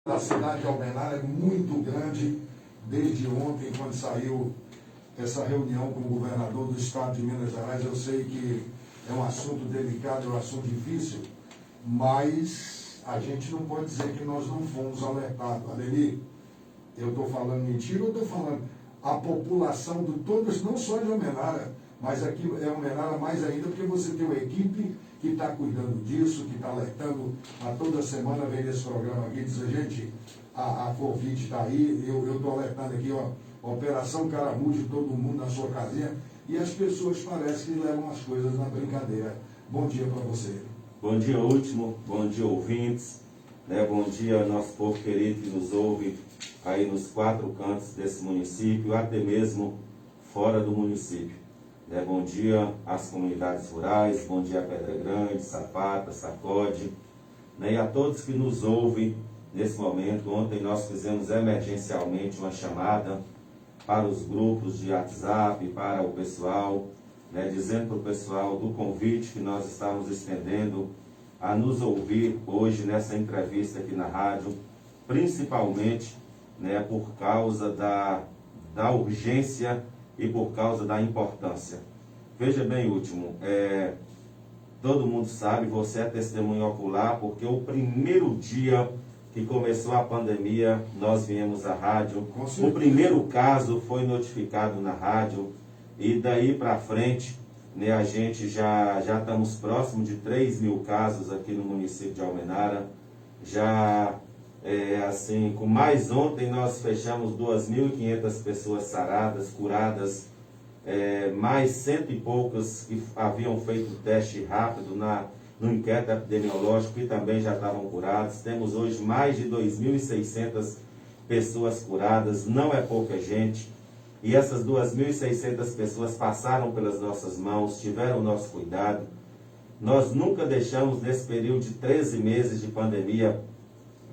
A cidade de Almenara é muito grande desde ontem, quando saiu essa reunião com o governador do estado de Minas Gerais. Eu sei que é um assunto delicado, é um assunto difícil, mas a gente não pode dizer que nós não fomos alertados. Ademir, eu estou falando mentira ou estou falando? A população de todas, não só de Almenara, mas aqui é Almenara mais ainda, porque você tem uma equipe que está cuidando disso, que está alertando a toda semana, vem nesse programa aqui, diz, gente, a Covid está aí, eu estou alertando aqui, ó, Operação Caramude, todo mundo na sua casinha, e as pessoas parecem que levam as coisas na brincadeira. Bom dia para você. Bom dia, Último, bom dia, ouvintes, né? Bom dia, nosso povo querido que nos ouve aí nos 4 cantos desse município, até mesmo fora do município. Bom dia às comunidades rurais, bom dia a Pedra Grande, Sapata, Sacode, e a todos que nos ouvem nesse momento. Ontem nós fizemos emergencialmente uma chamada para os grupos de WhatsApp, para o pessoal, dizendo para o pessoal do convite que nós estamos estendendo a nos ouvir hoje nessa entrevista aqui na rádio, principalmente por causa da urgência e por causa da importância. Veja bem, Último, todo mundo sabe, você é testemunho ocular, porque o primeiro dia que começou a pandemia, nós viemos à rádio. O primeiro caso foi notificado na rádio, e daí para frente, a gente já estamos próximo de 3.000 casos aqui no município de Almenara. Assim, com mais ontem nós fechamos 2.500 pessoas saradas, curadas, mais 100 e poucas que haviam feito teste rápido no inquérito epidemiológico e também já estavam curados. Temos hoje mais de 2.600 pessoas curadas, não é pouca gente. E essas 2.600 pessoas passaram pelas nossas mãos, tiveram o nosso cuidado. Nós nunca deixamos, nesse período de 13 meses de pandemia,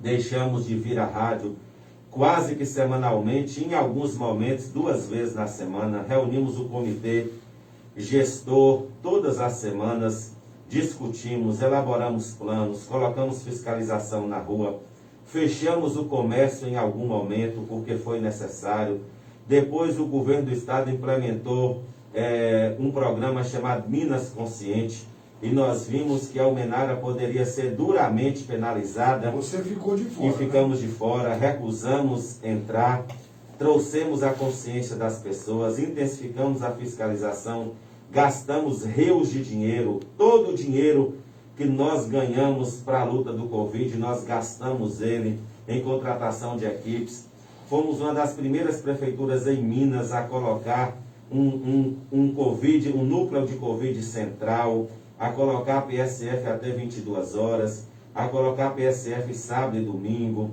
deixamos de vir à rádio quase que semanalmente, em alguns momentos 2 vezes na semana. Reunimos o comitê gestor todas as semanas, discutimos, elaboramos planos, colocamos fiscalização na rua, fechamos o comércio em algum momento porque foi necessário. Depois o governo do estado implementou um programa chamado Minas Consciente, e nós vimos que a Almenara poderia ser duramente penalizada. Você ficou de fora. E ficamos de fora, recusamos entrar, trouxemos a consciência das pessoas, intensificamos a fiscalização, gastamos rios de dinheiro, todo o dinheiro que nós ganhamos para a luta do Covid, nós gastamos ele em contratação de equipes. Fomos uma das primeiras prefeituras em Minas a colocar um núcleo de Covid central, a colocar a PSF até 22 horas, a colocar a PSF sábado e domingo,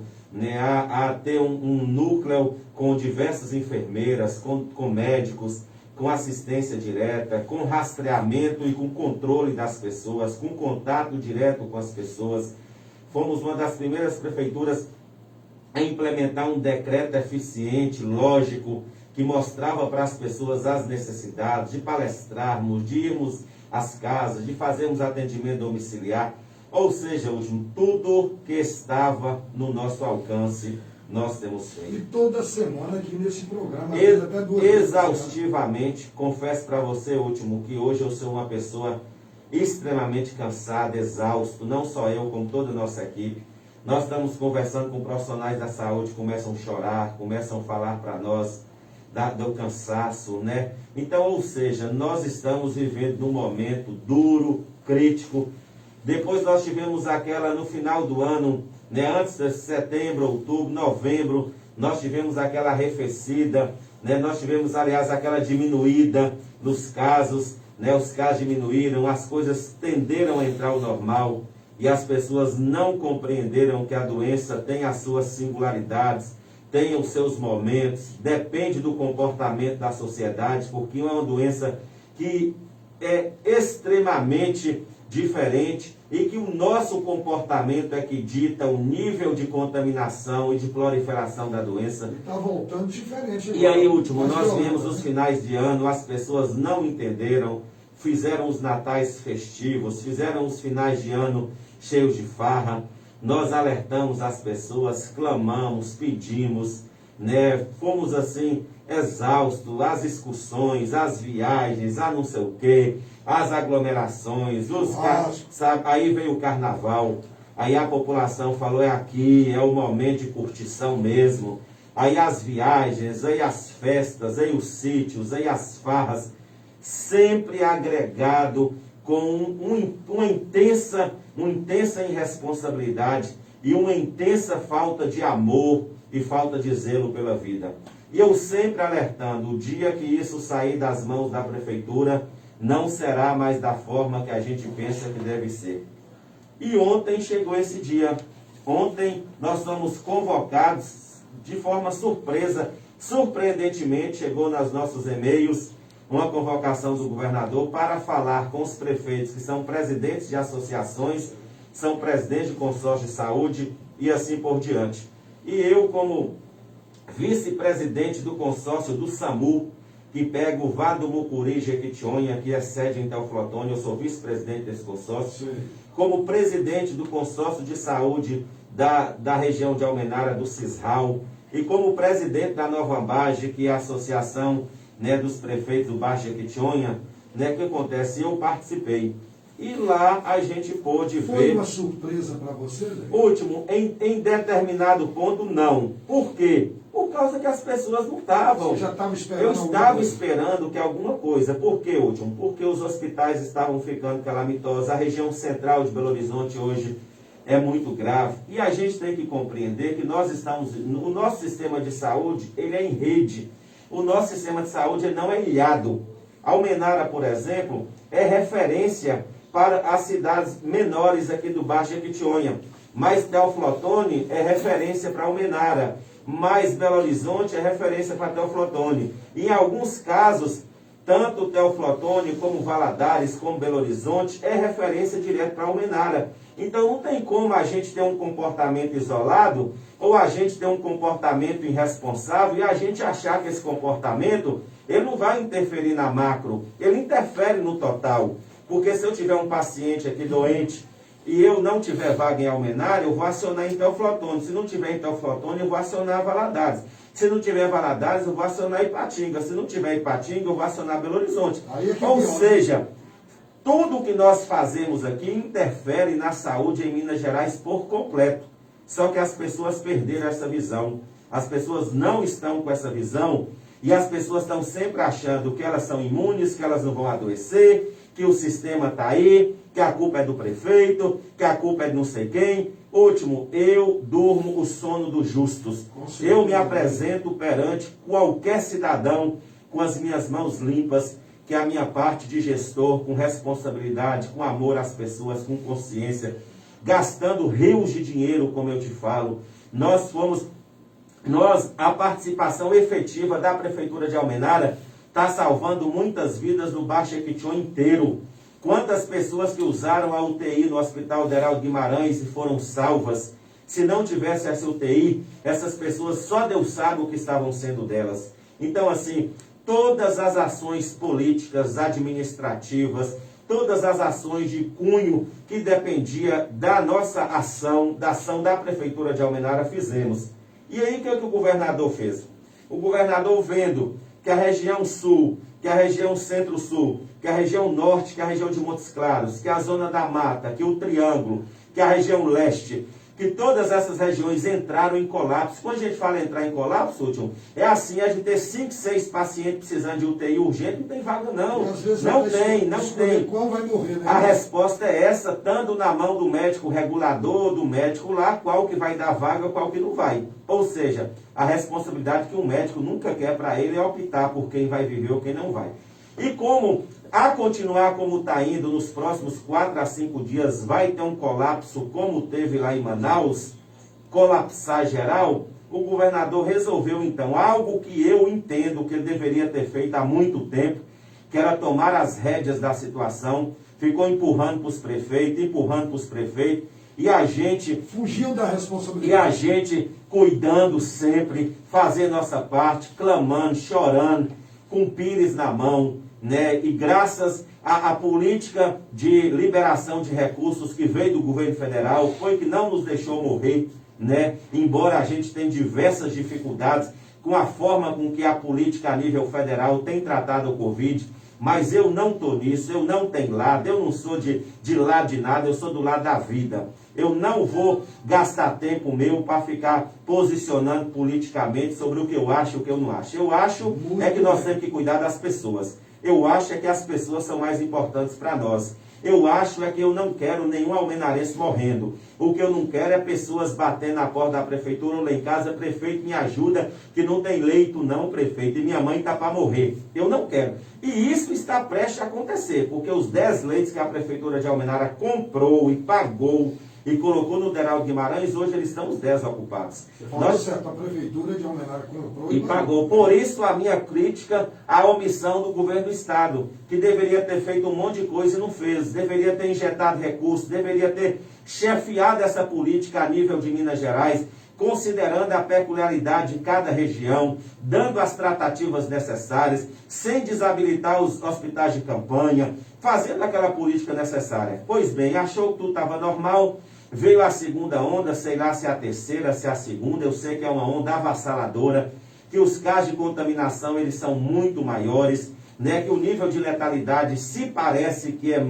a ter um núcleo com diversas enfermeiras, com médicos, com assistência direta, com rastreamento e com controle das pessoas, com contato direto com as pessoas. Fomos uma das primeiras prefeituras a implementar um decreto eficiente, lógico, que mostrava para as pessoas as necessidades de palestrarmos, de irmos às casas, de fazermos atendimento domiciliar, ou seja, tudo que estava no nosso alcance, nós temos feito. E toda semana aqui nesse programa, até 2 vezes. Exaustivamente, confesso para você, Último, que hoje eu sou uma pessoa extremamente cansada, exausto, não só eu, como toda a nossa equipe. Nós estamos conversando com profissionais da saúde, começam a chorar, começam a falar para nós do cansaço, Então, ou seja, nós estamos vivendo num momento duro, crítico. Depois nós tivemos aquela no final do ano, antes de setembro, outubro, novembro, nós tivemos aquela arrefecida, nós tivemos, aliás, aquela diminuída nos casos, os casos diminuíram, as coisas tenderam a entrar ao normal e as pessoas não compreenderam que a doença tem as suas singularidades, tem os seus momentos, depende do comportamento da sociedade, porque é uma doença que é extremamente diferente e que o nosso comportamento é que dita o nível de contaminação e de proliferação da doença. Está voltando diferente. E aí, Último, nós vimos os finais de ano, as pessoas não entenderam, fizeram os natais festivos, fizeram os finais de ano cheios de farra, nós alertamos as pessoas, clamamos, pedimos, né? Fomos assim exaustos, as excursões, as viagens, a não sei o quê, as aglomerações, sabe? Aí veio o carnaval, aí a população falou, é aqui, é o momento de curtição mesmo. Aí as viagens, aí as festas, aí os sítios, aí as farras, sempre agregado com uma intensa irresponsabilidade e uma intensa falta de amor e falta de zelo pela vida. E eu sempre alertando, o dia que isso sair das mãos da prefeitura, não será mais da forma que a gente pensa que deve ser. E ontem chegou esse dia. Ontem nós fomos convocados de forma surpreendentemente, chegou nos nossos e-mails uma convocação do governador para falar com os prefeitos que são presidentes de associações, são presidentes de consórcio de saúde e assim por diante. E eu, como vice-presidente do consórcio do SAMU, que pega o Vale do Mucuri, Jequitinhonha, que é sede em Teoflotone, eu sou vice-presidente desse consórcio. Sim. Como presidente do consórcio de saúde da região de Almenara, do Cisral, e como presidente da Nova Ambage, que é a associação, né, dos prefeitos do Baixo Jequitinhonha, né, que acontece, eu participei. E lá a gente pôde ver... Foi uma surpresa para você, né? Último, em determinado ponto, não. Por quê? Por causa que as pessoas não estavam. Você já estava esperando? Eu estava esperando que alguma coisa. Por quê, Último? Porque os hospitais estavam ficando calamitosos. A região central de Belo Horizonte hoje é muito grave. E a gente tem que compreender que nós estamos... O nosso sistema de saúde, ele é em rede. O nosso sistema de saúde ele não é ilhado. Almenara, por exemplo, é referência para as cidades menores aqui do Baixo Jequitinhonha. Mas Teoflotone é referência para Almenara. Mas Belo Horizonte é referência para Teoflotone. Em alguns casos, tanto Teoflotone como Valadares, como Belo Horizonte, é referência direto para Almenara. Então não tem como a gente ter um comportamento isolado ou a gente ter um comportamento irresponsável e a gente achar que esse comportamento ele não vai interferir na macro, ele interfere no total. Porque se eu tiver um paciente aqui doente e eu não tiver vaga em Almenara, eu vou acionar em Teoflotone. Se não tiver em Teoflotone, eu vou acionar Valadares. Se não tiver Valadares, eu vou acionar Ipatinga. Se não tiver Ipatinga, eu vou acionar Belo Horizonte. Ou seja, tudo que nós fazemos aqui interfere na saúde em Minas Gerais por completo. Só que as pessoas perderam essa visão. As pessoas não estão com essa visão e as pessoas estão sempre achando que elas são imunes, que elas não vão adoecer, que o sistema está aí, que a culpa é do prefeito, que a culpa é de não sei quem. Último, eu durmo o sono dos justos. Eu me apresento perante qualquer cidadão com as minhas mãos limpas, que é a minha parte de gestor, com responsabilidade, com amor às pessoas, com consciência, gastando rios de dinheiro, como eu te falo. A participação efetiva da Prefeitura de Almenara está salvando muitas vidas no Baixo Jequitinhonha inteiro. Quantas pessoas que usaram a UTI no Hospital Deraldo Guimarães e foram salvas. Se não tivesse essa UTI, essas pessoas, só Deus sabe o que estavam sendo delas. Então, assim, todas as ações políticas, administrativas, todas as ações de cunho que dependia da nossa ação, da ação da Prefeitura de Almenara, fizemos. E aí, o que o governador fez? O governador, vendo que a região sul, que a região centro-sul, que a região norte, que a região de Montes Claros, que a zona da mata, que o Triângulo, que a região leste, que todas essas regiões entraram em colapso. Quando a gente fala entrar em colapso, Último, é assim, a gente ter 5, 6 pacientes precisando de UTI urgente, não tem vaga não. Não tem. Qual vai morrer, né? A resposta é essa, estando na mão do médico regulador, do médico lá, qual que vai dar vaga, qual que não vai. Ou seja, a responsabilidade que um médico nunca quer para ele é optar por quem vai viver ou quem não vai. E como a continuar como está indo, nos próximos 4 a 5 dias vai ter um colapso como teve lá em Manaus, colapsar geral, o governador resolveu então algo que eu entendo que ele deveria ter feito há muito tempo, que era tomar as rédeas da situação, ficou empurrando para os prefeitos, e a gente... Fugiu da responsabilidade. E a gente cuidando sempre, fazendo nossa parte, clamando, chorando, com pires na mão, né, e graças à política de liberação de recursos que veio do governo federal, foi que não nos deixou morrer, né, embora a gente tenha diversas dificuldades com a forma com que a política a nível federal tem tratado o Covid, mas eu não estou nisso, eu não tenho lado, eu não sou de lado de nada, eu sou do lado da vida. Eu não vou gastar tempo meu para ficar posicionando politicamente sobre o que eu acho e o que eu não acho. Eu acho que nós temos que cuidar das pessoas. Eu acho que as pessoas são mais importantes para nós. Eu acho que eu não quero nenhum almenarense morrendo. O que eu não quero é pessoas batendo na porta da prefeitura ou lá em casa, prefeito, me ajuda, que não tem leito não, prefeito, e minha mãe está para morrer. Eu não quero. E isso está prestes a acontecer, porque os 10 leitos que a prefeitura de Almenara comprou e pagou e colocou no Deraldo Guimarães, hoje eles estão os 10 ocupados. Você falou certo, a prefeitura de Almenara comprou e pagou. Por isso a minha crítica à omissão do governo do estado, que deveria ter feito um monte de coisa e não fez, deveria ter injetado recursos, deveria ter chefiado essa política a nível de Minas Gerais, considerando a peculiaridade de cada região, dando as tratativas necessárias, sem desabilitar os hospitais de campanha, fazendo aquela política necessária. Pois bem, achou que tudo estava normal, veio a segunda onda, sei lá se é a terceira, se é a segunda, eu sei que é uma onda avassaladora, que os casos de contaminação eles são muito maiores, né, que o nível de letalidade se parece que é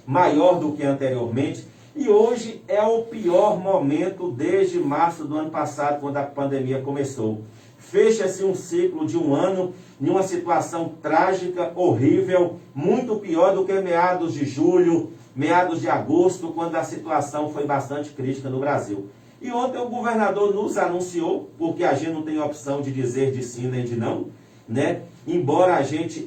maior do que anteriormente, e hoje é o pior momento desde março do ano passado, quando a pandemia começou. Fecha-se um ciclo de um ano em uma situação trágica, horrível, muito pior do que meados de julho, meados de agosto, quando a situação foi bastante crítica no Brasil. E ontem o governador nos anunciou, porque a gente não tem opção de dizer de sim nem de não, né? Embora a gente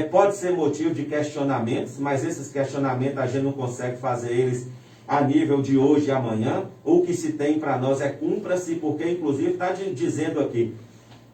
pode ser motivo de questionamentos, mas esses questionamentos a gente não consegue fazer eles a nível de hoje e amanhã. O que se tem para nós é cumpra-se, porque inclusive está dizendo aqui,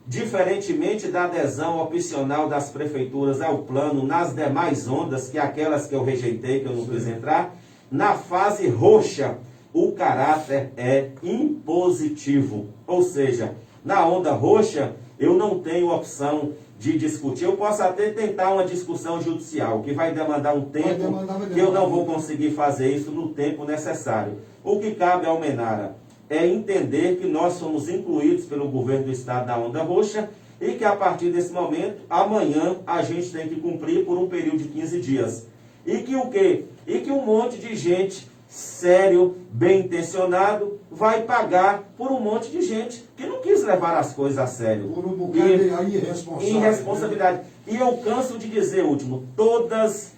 diferentemente da adesão opcional das prefeituras ao plano nas demais ondas, que aquelas que eu rejeitei, que eu não quis entrar, na fase roxa, o caráter é impositivo. Ou seja, na onda roxa, eu não tenho opção de discutir. Eu posso até tentar uma discussão judicial, que vai demandar um tempo, que eu não vou conseguir fazer isso no tempo necessário. O que cabe ao Almenara é entender que nós somos incluídos pelo governo do estado da onda roxa e que a partir desse momento, amanhã, a gente tem que cumprir por um período de 15 dias. E que o quê? E que um monte de gente sério, bem intencionado, vai pagar por um monte de gente que não quis levar as coisas a sério. Por um bocado de irresponsabilidade. E eu canso de dizer, último, todas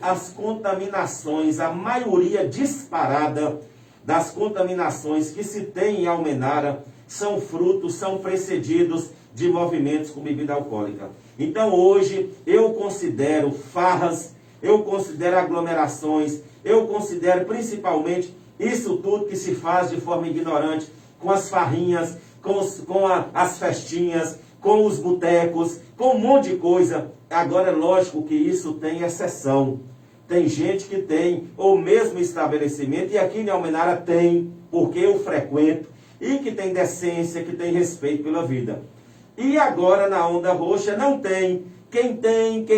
as contaminações, a maioria disparada das contaminações que se tem em Almenara, são frutos, são precedidos de movimentos com bebida alcoólica. Então hoje eu considero farras, eu considero aglomerações, eu considero principalmente isso tudo que se faz de forma ignorante, com as farrinhas, com as festinhas, com os botecos, com um monte de coisa. Agora é lógico que isso tem exceção. Tem gente que tem o mesmo estabelecimento, e aqui em Almenara tem, porque eu frequento, e que tem decência, que tem respeito pela vida. E agora na onda roxa não tem. Quem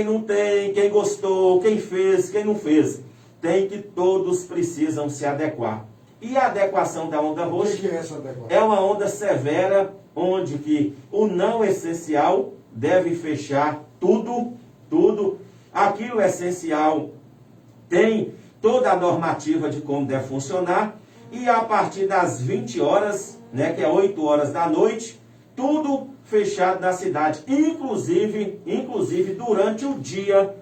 não tem, quem gostou, quem fez, quem não fez. Tem que todos precisam se adequar. E a adequação da onda roxa O que é essa adequação? É uma onda severa, onde que o não essencial deve fechar tudo. Aquilo essencial tem toda a normativa de como deve funcionar, e a partir das 20 horas, né, que é 8 horas da noite, tudo fechado na cidade. Inclusive durante o dia,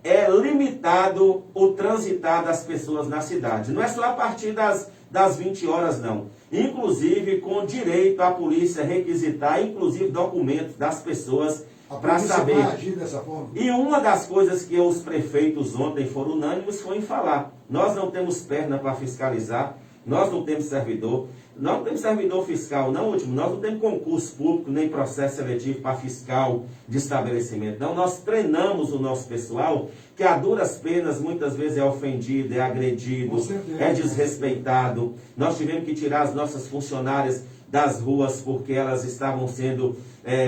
é limitado o transitar das pessoas na cidade. Não é só a partir das 20 horas, não. Inclusive com direito à polícia requisitar, inclusive documentos das pessoas para saber. Vai agir dessa forma? E uma das coisas que os prefeitos ontem foram unânimes foi em falar. Nós não temos perna para fiscalizar, nós não temos servidor. Nós não temos servidor fiscal, não, último. Nós não temos concurso público, nem processo seletivo para fiscal de estabelecimento. Não, nós treinamos o nosso pessoal, que a duras penas muitas vezes é ofendido, é agredido, é desrespeitado. Nós tivemos que tirar as nossas funcionárias das ruas porque elas estavam sendo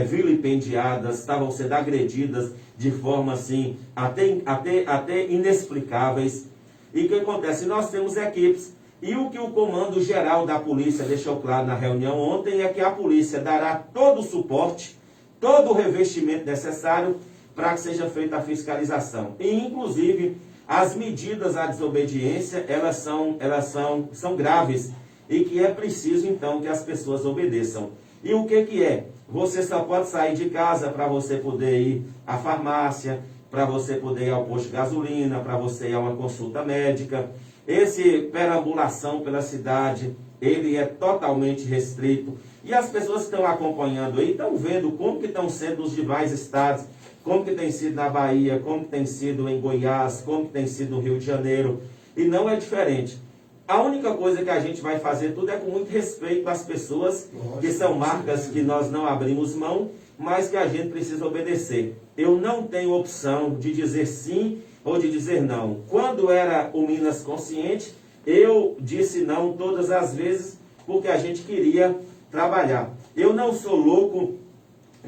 vilipendiadas, estavam sendo agredidas de forma assim, até inexplicáveis. E o que acontece? Nós temos equipes. E o que o Comando Geral da Polícia deixou claro na reunião ontem é que a polícia dará todo o suporte, todo o revestimento necessário para que seja feita a fiscalização. E, inclusive, as medidas à desobediência, elas são graves e que é preciso, então, que as pessoas obedeçam. E o que é? Você só pode sair de casa para você poder ir à farmácia, para você poder ir ao posto de gasolina, para você ir a uma consulta médica. Esse perambulação pela cidade, ele é totalmente restrito. E as pessoas que estão acompanhando aí estão vendo como que estão sendo os demais estados, como que tem sido na Bahia, como que tem sido em Goiás, como que tem sido no Rio de Janeiro. E não é diferente. A única coisa que a gente vai fazer tudo é com muito respeito às pessoas, que são marcas que nós não abrimos mão, mas que a gente precisa obedecer. Eu não tenho opção de dizer sim ou de dizer não. Quando era o Minas Consciente, eu disse não todas as vezes, porque a gente queria trabalhar. Eu não sou louco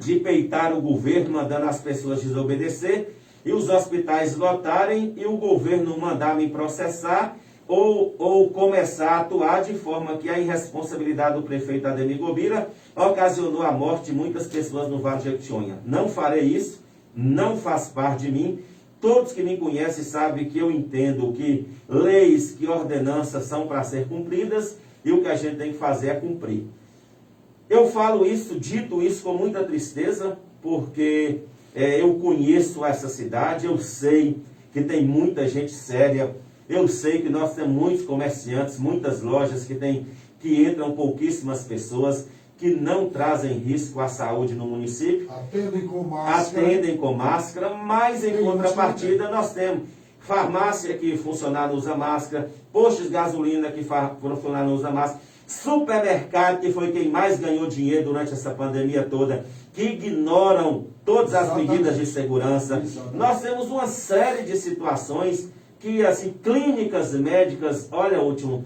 de peitar o governo mandando as pessoas desobedecer e os hospitais lotarem e o governo mandar me processar ou começar a atuar de forma que a irresponsabilidade do prefeito Ademir Gobira ocasionou a morte de muitas pessoas no Vale de Jequitinhonha. Não farei isso, não faz parte de mim. Todos que me conhecem sabem que eu entendo que leis, que ordenanças são para ser cumpridas e o que a gente tem que fazer é cumprir. Eu falo isso, dito isso com muita tristeza, porque eu conheço essa cidade, eu sei que tem muita gente séria, eu sei que nós temos muitos comerciantes, muitas lojas que entram pouquíssimas pessoas, que não trazem risco à saúde no município. Atendem com máscara, mas em contrapartida nós temos farmácia que funcionário não usa máscara, postos de gasolina que funcionário não usa máscara, supermercado que foi quem mais ganhou dinheiro durante essa pandemia toda, que ignoram todas as medidas de segurança. Nós temos uma série de situações que, assim, clínicas médicas, olha, último,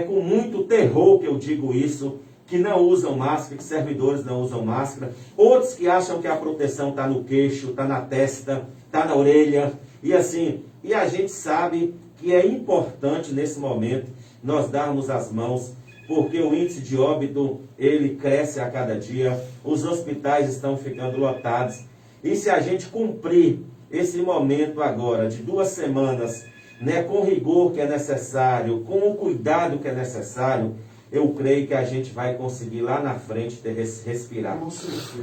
com muito terror que eu digo isso, que não usam máscara, que servidores não usam máscara, outros que acham que a proteção está no queixo, está na testa, está na orelha, e assim, e a gente sabe que é importante nesse momento nós darmos as mãos, porque o índice de óbito, ele cresce a cada dia, os hospitais estão ficando lotados, e se a gente cumprir esse momento agora, de 2 semanas, né, com o rigor que é necessário, com o cuidado que é necessário, eu creio que a gente vai conseguir lá na frente respirar.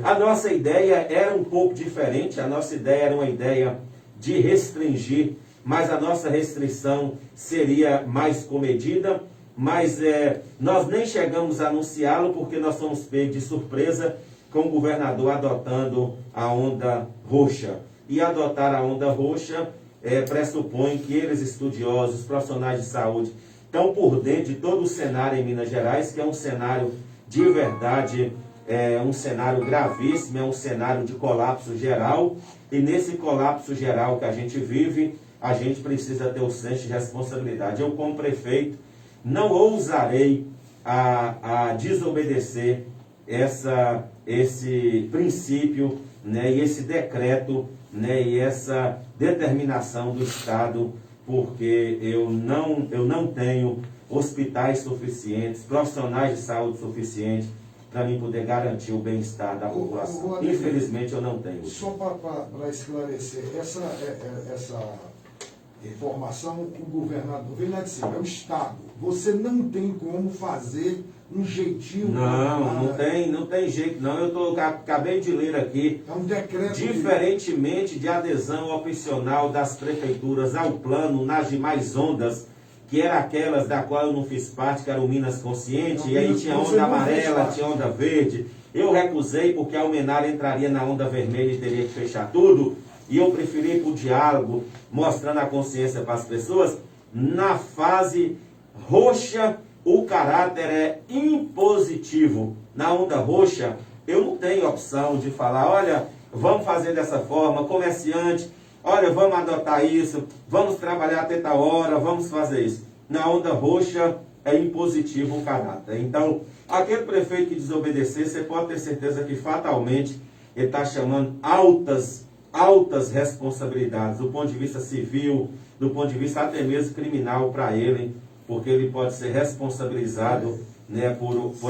A nossa ideia era um pouco diferente, a nossa ideia era uma ideia de restringir, mas a nossa restrição seria mais comedida, mas nós nem chegamos a anunciá-lo porque nós fomos pegos de surpresa com o governador adotando a onda roxa. E adotar a onda roxa pressupõe que eles, estudiosos, profissionais de saúde, estão por dentro de todo o cenário em Minas Gerais, que é um cenário de verdade, um cenário gravíssimo, é um cenário de colapso geral, e nesse colapso geral que a gente vive, a gente precisa ter o senso de responsabilidade. Eu, como prefeito, não ousarei a desobedecer esse princípio, né, e esse decreto, né, e essa determinação do Estado, porque eu não tenho hospitais suficientes, profissionais de saúde suficientes para mim poder garantir o bem-estar da população. Infelizmente eu não tenho. Só para esclarecer, essa informação, o governador vem lá de cima, é o Estado. Você não tem como fazer um jeitinho... Não tem jeito não. Acabei de ler aqui. É um decreto... Diferentemente de adesão opcional das prefeituras ao plano nas demais ondas, que eram aquelas da qual eu não fiz parte, que era o Minas Consciente, e aí tinha onda amarela, tinha onda verde. Eu recusei porque a Almenara entraria na onda vermelha e teria que fechar tudo, e eu preferi ir para o diálogo, mostrando a consciência para as pessoas. Na fase roxa, o caráter é impositivo. Na onda roxa, eu não tenho opção de falar, olha, vamos fazer dessa forma, comerciante, olha, vamos adotar isso, vamos trabalhar até tal hora, vamos fazer isso. Na onda roxa, é impositivo o caráter. Então, Aquele prefeito que desobedecer, você pode ter certeza que fatalmente ele está chamando altas responsabilidades, do ponto de vista civil, do ponto de vista até mesmo criminal para ele, porque ele pode ser responsabilizado, né,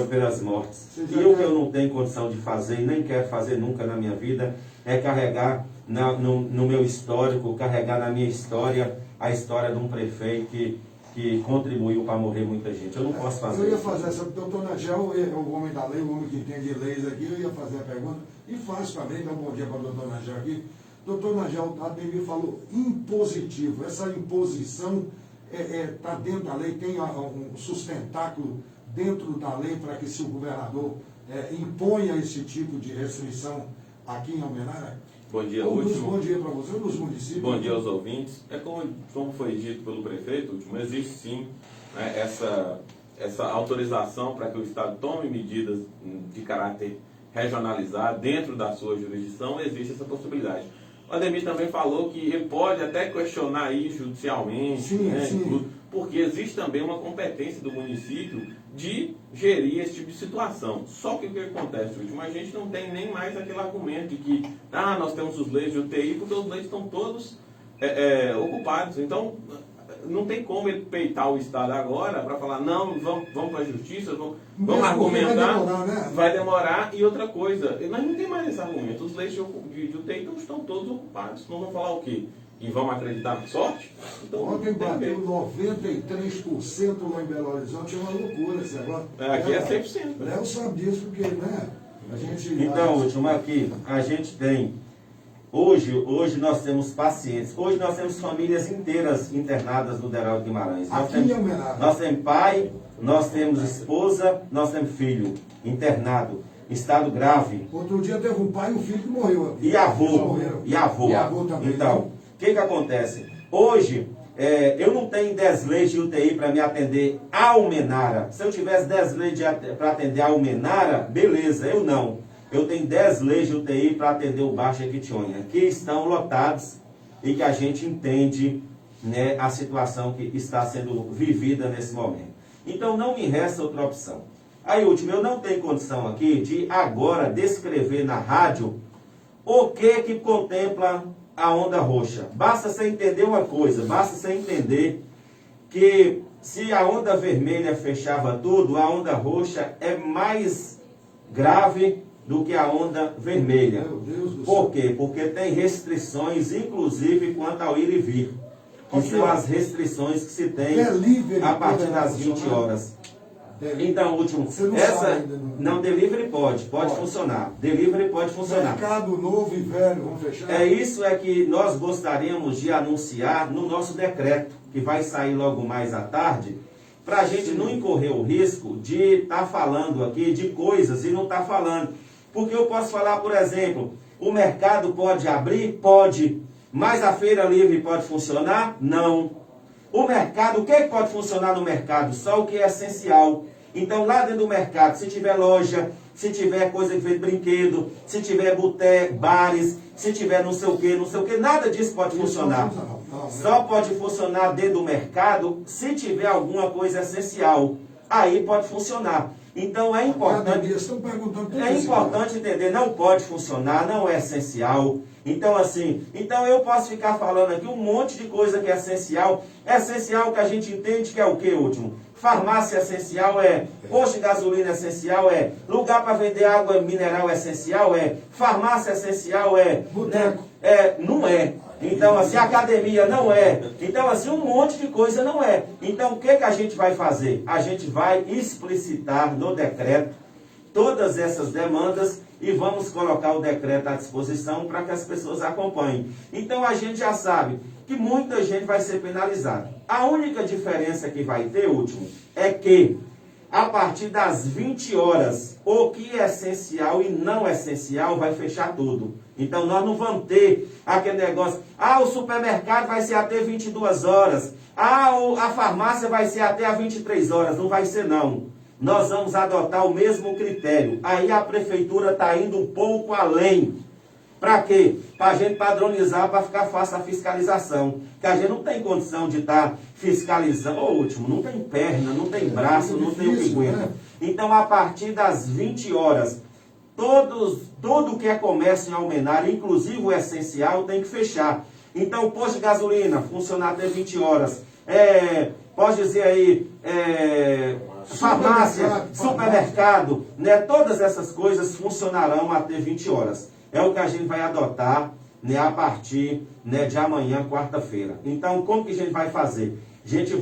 pelas mortes. E o que eu não tenho condição de fazer, e nem quero fazer nunca na minha vida, é carregar no meu histórico, carregar na minha história, a história de um prefeito que contribuiu para morrer muita gente. Eu não posso fazer isso. Eu ia fazer essa, doutor Nagel é o homem da lei, o homem que entende leis aqui, eu ia fazer a pergunta, e faço também, então bom dia para o doutor Nagel aqui. Doutor Nagel, a Ademir falou impositivo, essa imposição está dentro da lei, tem um sustentáculo dentro da lei para que se o governador imponha esse tipo de restrição aqui em Almenara? Bom dia, Último. Bom dia para você, nos municípios. Bom dia aos ouvintes. Como foi dito pelo prefeito, Último, existe sim, né, essa autorização para que o Estado tome medidas de caráter regionalizado dentro da sua jurisdição, existe essa possibilidade. O Ademir também falou que ele pode até questionar isso judicialmente, sim, né, sim. porque existe também uma competência do município de gerir esse tipo de situação. Só que o que acontece, Último, a gente não tem nem mais aquele argumento de que nós temos os leitos de UTI, porque os leitos estão todos ocupados. Então, não tem como ele peitar o Estado agora para falar, não, vamos para a justiça, vamos argumentar, vai demorar. E outra coisa, nós não tem mais esse argumento, os leitos de UTI estão todos ocupados. Nós vamos falar o quê? E vamos acreditar na sorte? Então, ontem bateu 93% lá em Belo Horizonte, é uma loucura esse negócio. Aqui é 100%. Léo sabe disso, porque, né, a gente... Então, Último, aqui, a gente tem, hoje nós temos pacientes, hoje nós temos famílias inteiras internadas no Deraldo Guimarães. Aqui em Almenara. Nós temos pai, nós temos esposa, nós temos filho internado, em estado grave. Outro dia teve um pai e um filho que morreu aqui. E avô. E avô também. Então, o que acontece? Hoje, eu não tenho 10 leis de UTI para me atender a Almenara. Se eu tivesse 10 leis para atender a Almenara, beleza, eu não. Eu tenho 10 leis de UTI para atender o Baixo Jequitinhonha, que estão lotados e que a gente entende, né, a situação que está sendo vivida nesse momento. Então, não me resta outra opção. Aí, Último, eu não tenho condição aqui de agora descrever na rádio o que contempla a onda roxa. Basta você entender uma coisa, basta você entender que se a onda vermelha fechava tudo, a onda roxa é mais grave do que a onda vermelha. Meu Deus do Por quê? Porque tem restrições, inclusive quanto ao ir e vir. Que são as restrições que se tem a partir das 20 horas. Então, Último, não, delivery pode funcionar. Delivery pode funcionar. Mercado novo e velho, vamos fechar? Isso que nós gostaríamos de anunciar no nosso decreto, que vai sair logo mais à tarde, para a gente não incorrer o risco de estar falando aqui de coisas e não estar falando. Porque eu posso falar, por exemplo, o mercado pode abrir? Pode. Mas a feira livre pode funcionar? Não. O mercado, o que pode funcionar no mercado? Só o que é essencial. Então, lá dentro do mercado, se tiver loja, se tiver coisa que vem de brinquedo, se tiver boteco, bares, se tiver não sei o que, nada disso pode funcionar. Só pode funcionar dentro do mercado se tiver alguma coisa essencial. Aí pode funcionar. Então, é importante entender, não pode funcionar, não é essencial. Então, eu posso ficar falando aqui um monte de coisa que é essencial. É essencial que a gente entende que é o que, Último? Farmácia essencial posto de gasolina essencial lugar para vender água mineral essencial farmácia essencial boteco. Não é. Então, academia não é. Então, um monte de coisa não é. Então, o que a gente vai fazer? A gente vai explicitar no decreto todas essas demandas e vamos colocar o decreto à disposição para que as pessoas acompanhem. Então, a gente já sabe que muita gente vai ser penalizada. A única diferença que vai ter, Último, é que a partir das 20 horas, o que é essencial e não essencial vai fechar tudo. Então, nós não vamos ter aquele negócio, o supermercado vai ser até 22 horas, a farmácia vai ser até às 23 horas, não vai ser não. Nós vamos adotar o mesmo critério. Aí a prefeitura está indo um pouco além. Para quê? Para a gente padronizar, para ficar fácil a fiscalização. Que a gente não tem condição de estar fiscalizando. Ô, último, não tem perna, não tem braço, não tem o que aguenta. Então, a partir das 20 horas, tudo que é comércio em Almenara, inclusive o essencial, tem que fechar. Então, o posto de gasolina funcionar até 20 horas. Pode dizer aí, farmácia, supermercado, né? Todas essas coisas funcionarão até 20 horas. É o que a gente vai adotar, né, a partir, né, de amanhã, quarta-feira. Então, como que a gente vai fazer? A gente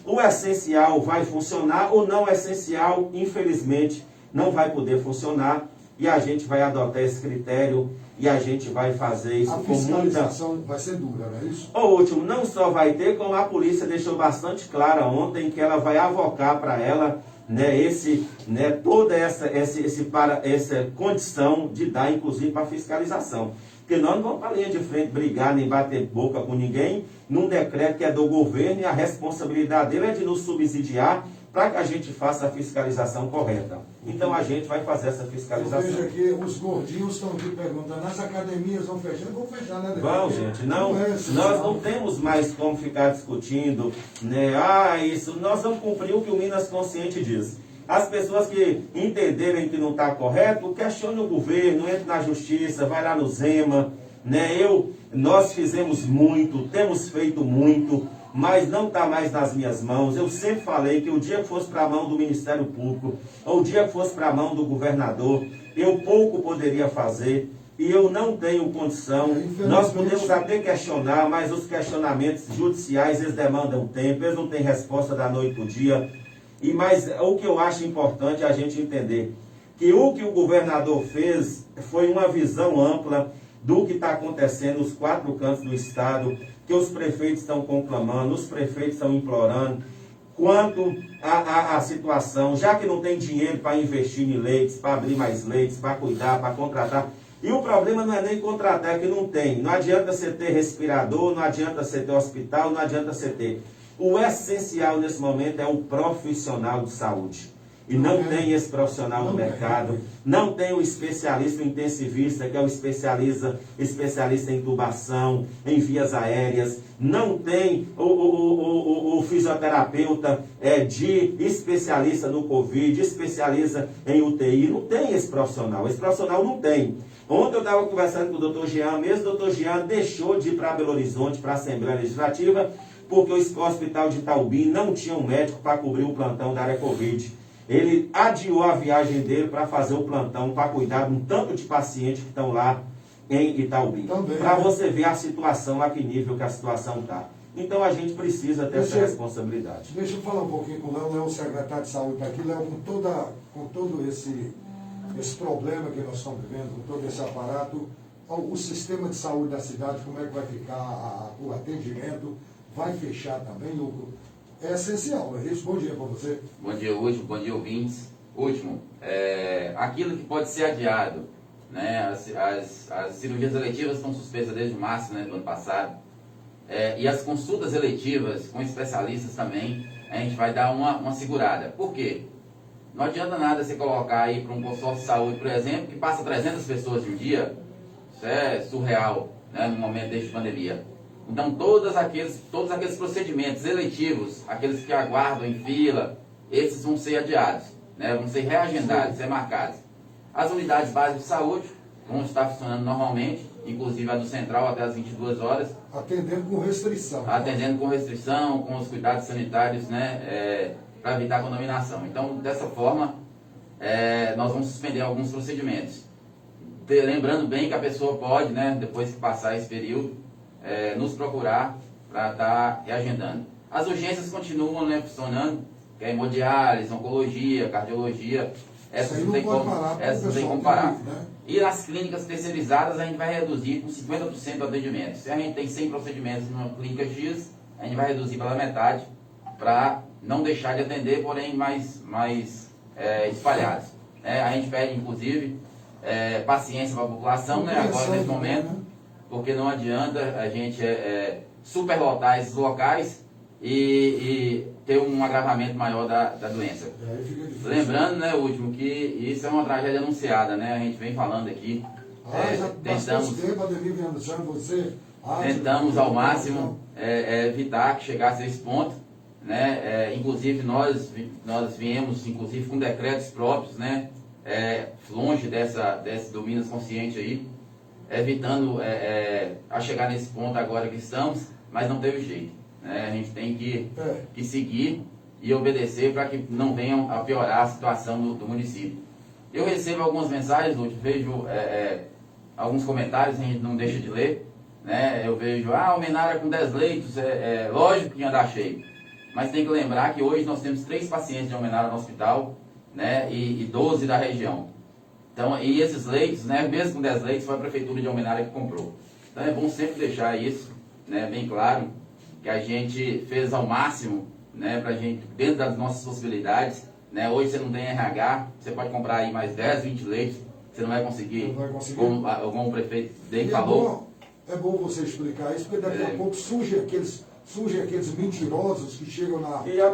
o essencial vai funcionar, o não essencial, infelizmente, não vai poder funcionar. E a gente vai adotar esse critério e a gente vai fazer isso com muita... A fiscalização vai ser dura, não é isso? O último, não só vai ter, como a polícia deixou bastante clara ontem, que ela vai avocar para ela, né, toda essa condição de dar, inclusive, para fiscalização. Porque nós não vamos para a linha de frente brigar, nem bater boca com ninguém, num decreto que é do governo e a responsabilidade dele é de nos subsidiar para que a gente faça a fiscalização correta. Então a gente vai fazer essa fiscalização. Eu vejo aqui, os gordinhos estão aqui perguntando, as academias vão fechar? Vão fechar, né? Vão, gente. Nós não temos mais como ficar discutindo, né? Isso, nós vamos cumprir o que o Minas Consciente diz. As pessoas que entenderem que não está correto, questionem o governo, entre na justiça, vai lá no Zema, né? Nós fizemos muito, temos feito muito, mas não está mais nas minhas mãos. Eu sempre falei que o dia que fosse para a mão do Ministério Público, ou o dia que fosse para a mão do governador, eu pouco poderia fazer, e eu não tenho condição. Nós podemos até questionar, mas os questionamentos judiciais, eles demandam tempo, eles não têm resposta da noite para o dia. Mas o que eu acho importante é a gente entender que o governador fez foi uma visão ampla do que está acontecendo nos 4 cantos do estado, que os prefeitos estão conclamando, os prefeitos estão implorando, quanto à situação, já que não tem dinheiro para investir em leitos, para abrir mais leitos, para cuidar, para contratar. E o problema não é nem contratar, é que não tem. Não adianta você ter respirador, não adianta você ter hospital, não adianta você ter. O essencial nesse momento é o profissional de saúde. E não tem esse profissional no mercado, não tem o especialista, o intensivista, que é o especialista em intubação, em vias aéreas, não tem o fisioterapeuta de especialista no Covid, especialista em UTI, não tem esse profissional não tem. Ontem eu estava conversando com o doutor Jean, mesmo o doutor Jean deixou de ir para Belo Horizonte, para a Assembleia Legislativa, porque o Hospital de Itaúbi não tinha um médico para cobrir o plantão da área Covid. Ele adiou a viagem dele para fazer o plantão, para cuidar de um tanto de pacientes que estão lá em Itaúbi. Para você ver a situação, a que nível que a situação está. Então a gente precisa ter essa responsabilidade. Deixa eu falar um pouquinho com o Léo, o secretário de saúde está aqui. Léo, com todo esse problema que nós estamos vivendo, com todo esse aparato, o sistema de saúde da cidade, como é que vai ficar o atendimento? Vai fechar também? É essencial, é isso? Bom dia para você. Bom dia, Último. Bom dia, ouvintes. Último, aquilo que pode ser adiado, né? As cirurgias eletivas estão suspensas desde março, né, do ano passado. E as consultas eletivas com especialistas também, a gente vai dar uma segurada. Por quê? Não adianta nada você colocar aí para um consórcio de saúde, por exemplo, que passa 300 pessoas de um dia. Isso é surreal, né, no momento deste pandemia. Então, todos aqueles procedimentos eletivos, aqueles que aguardam em fila, esses vão ser adiados, né? Vão ser reagendados, ser marcados. As unidades básicas de saúde vão estar funcionando normalmente, inclusive a do Central até as 22 horas. Atendendo com restrição. Atendendo com restrição, com os cuidados sanitários, né? Para evitar a contaminação. Então, dessa forma, nós vamos suspender alguns procedimentos. Lembrando bem que a pessoa pode, né, depois que passar esse período, nos procurar para estar reagendando. As urgências continuam, né, funcionando, que é hemodiálise, oncologia, cardiologia, essas não tem como parar. Né? E as clínicas terceirizadas a gente vai reduzir com 50% o atendimento. Se a gente tem 100 procedimentos numa clínica X, a gente vai reduzir pela metade para não deixar de atender, porém mais espalhados. A gente pede, inclusive, paciência para a população, né, agora nesse momento, porque não adianta a gente superlotar esses locais e ter um agravamento maior da doença. Lembrando, né, Último, que isso é uma tragédia anunciada, né? A gente vem falando aqui Já tentamos, bastante tempo, Ademir vem anunciando você. tentamos ao máximo evitar que chegasse a esse ponto, né? Inclusive nós viemos inclusive com decretos próprios, né? Longe desse do Minas Consciente aí, evitando a chegar nesse ponto agora que estamos, mas não teve jeito, né? A gente tem que seguir e obedecer para que não venham a piorar a situação do município. Eu recebo algumas mensagens, Lúcio, vejo alguns comentários, a gente não deixa de ler, né? Eu vejo, Almenara com 10 leitos, lógico que ia dar cheio, mas tem que lembrar que hoje nós temos 3 pacientes de Almenara no hospital, né? E 12 da região. Então, e esses leitos, né? Mesmo com 10 leitos, foi a prefeitura de Almenara que comprou. Então é bom sempre deixar isso, né? Bem claro, que a gente fez ao máximo, né? Pra gente, dentro das nossas possibilidades, né? Hoje você não tem RH, você pode comprar aí mais 10, 20 leitos, você não vai conseguir, como o prefeito bem falou. É bom você explicar isso, porque daqui a pouco surgem aqueles mentirosos que chegam na... E a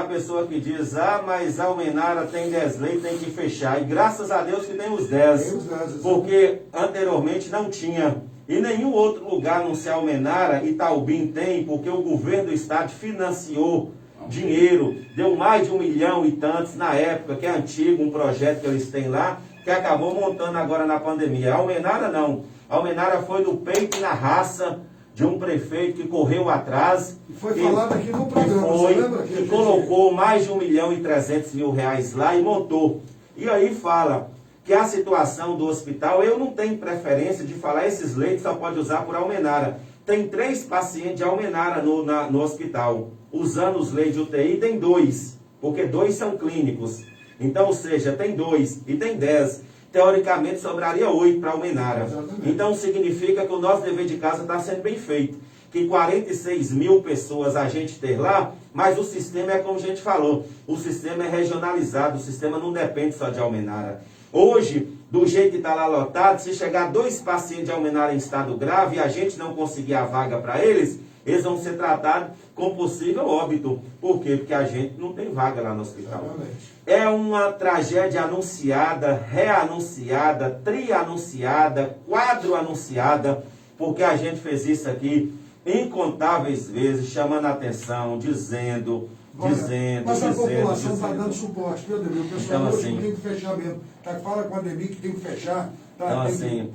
pessoa que diz, mas a Almenara tem 10 leitos, tem que fechar. E graças a Deus que tem os 10. Porque anteriormente não tinha. E nenhum outro lugar, não sei Almenara, Itaubim tem, porque o governo do estado financiou dinheiro, deu mais de 1 milhão e tantos na época, que é antigo, um projeto que eles têm lá, que acabou montando agora na pandemia. A Almenara não. A Almenara foi no peito e na raça de um prefeito que correu atrás. E foi falado aqui no programa, você lembra? Que colocou mais de 1.300.000 reais lá e montou. E aí fala que a situação do hospital, eu não tenho preferência de falar, esses leitos só pode usar por Almenara. Tem 3 pacientes de Almenara no hospital. Usando os leitos de UTI, tem 2, porque 2 são clínicos. Então, ou seja, tem 2 e tem 10. Teoricamente, sobraria 8 para Almenara. Exatamente. Então, significa que o nosso dever de casa está sendo bem feito. Que 46.000 pessoas a gente ter lá, mas o sistema é como a gente falou, o sistema é regionalizado, o sistema não depende só de Almenara. Hoje, do jeito que está lá lotado, se chegar 2 pacientes de Almenara em estado grave e a gente não conseguir a vaga para eles vão ser tratados com possível óbito. Por quê? Porque a gente não tem vaga lá no hospital. Exatamente. É uma tragédia anunciada, reanunciada, trianunciada, quadroanunciada, porque a gente fez isso aqui incontáveis vezes, chamando a atenção, dizendo. Mas a população está dando suporte, viu, Ademir? O pessoal então, hoje assim, tem que fechar mesmo. Fala com a Ademir que tem que fechar. Então, assim,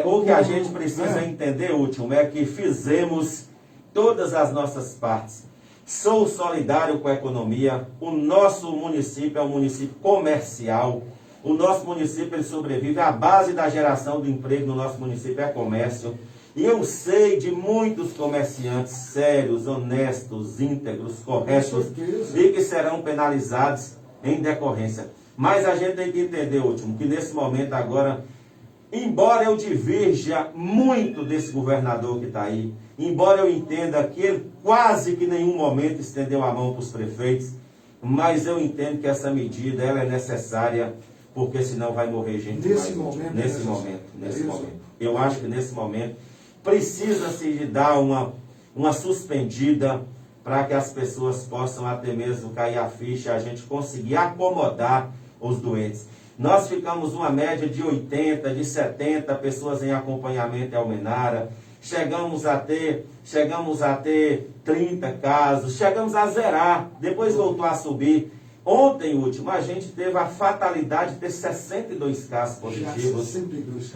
o que a gente precisa entender, último, é que fizemos todas as nossas partes. Sou solidário com a economia. O nosso município é um município comercial. O nosso município ele sobrevive. A base da geração do emprego no nosso município é comércio. E eu sei de muitos comerciantes sérios, honestos, íntegros, corretos, e que serão penalizados em decorrência. Mas a gente tem que entender, último, que nesse momento agora, embora eu divirja muito desse governador que está aí, embora eu entenda que ele quase que em nenhum momento estendeu a mão para os prefeitos, mas eu entendo que essa medida ela é necessária, porque senão vai morrer gente nesse mais. Nesse momento. Eu acho que nesse momento precisa-se de dar uma suspendida para que as pessoas possam até mesmo cair a ficha e a gente conseguir acomodar os doentes. Nós ficamos uma média de 80, de 70 pessoas em acompanhamento em Almenara. Chegamos a ter 30 casos, chegamos a zerar, depois voltou a subir. Ontem, último, a gente teve a fatalidade de ter 62 casos positivos.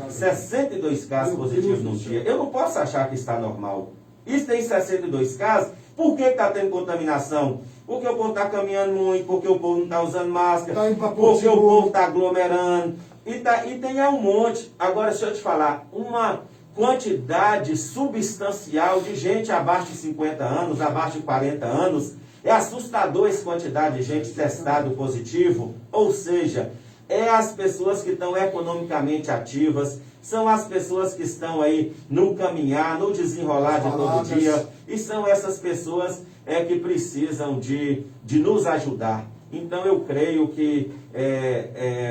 62 casos positivos num dia. Eu não posso achar que está normal. Isso tem 62 casos. Por que está tendo contaminação? Porque o povo está caminhando muito, porque o povo não está usando máscara, porque o povo está aglomerando. E tem um monte. Agora, deixa eu te falar, uma quantidade substancial de gente abaixo de 50 anos, abaixo de 40 anos. É assustador essa quantidade de gente testado positivo. Ou seja, é as pessoas que estão economicamente ativas, são as pessoas que estão aí no caminhar, no desenrolar de todo dia. E são essas pessoas que precisam de nos ajudar. Então eu creio que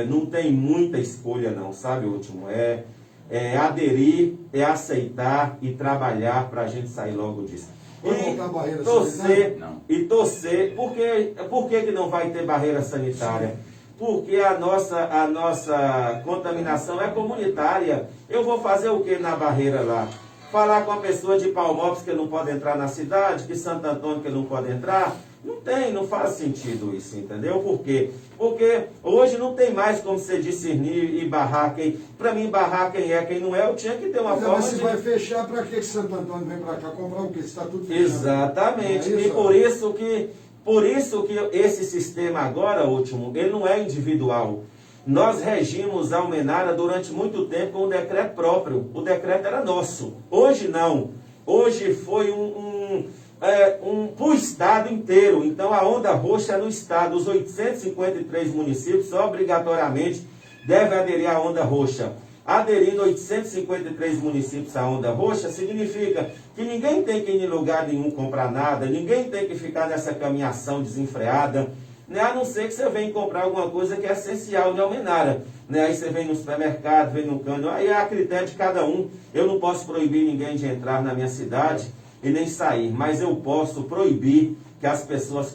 não tem muita escolha não, sabe, último? É aderir, é aceitar e trabalhar para a gente sair logo disso. E torcer, por que não vai ter barreira sanitária? porque a nossa contaminação é comunitária. Eu vou fazer o que na barreira lá? Falar com a pessoa de Palmópolis que não pode entrar na cidade, que Santo Antônio que não pode entrar? Não faz sentido isso, entendeu? Por quê? Porque hoje não tem mais como você discernir e barrar quem. Para mim, barrar quem é, quem não é, eu tinha que ter uma forma Mas se de... vai fechar, para que Santo Antônio vem para cá comprar o quê? Está tudo fechado. Exatamente. É isso, E por isso que esse sistema agora, último, ele não é individual. Nós regimos a Almenara durante muito tempo com um decreto próprio. O decreto era nosso. Hoje não. Hoje foi para o estado inteiro. Então a onda roxa é no estado. Os 853 municípios obrigatoriamente devem aderir à onda roxa. Aderindo 853 municípios à onda roxa, significa que ninguém tem que ir em lugar nenhum comprar nada, ninguém tem que ficar nessa caminhação desenfreada, né? A não ser que você venha comprar alguma coisa que é essencial de Almenara. Né? Aí você vem no supermercado, vem no cano, aí é a critério de cada um. Eu não posso proibir ninguém de entrar na minha cidade e nem sair, mas eu posso proibir que as pessoas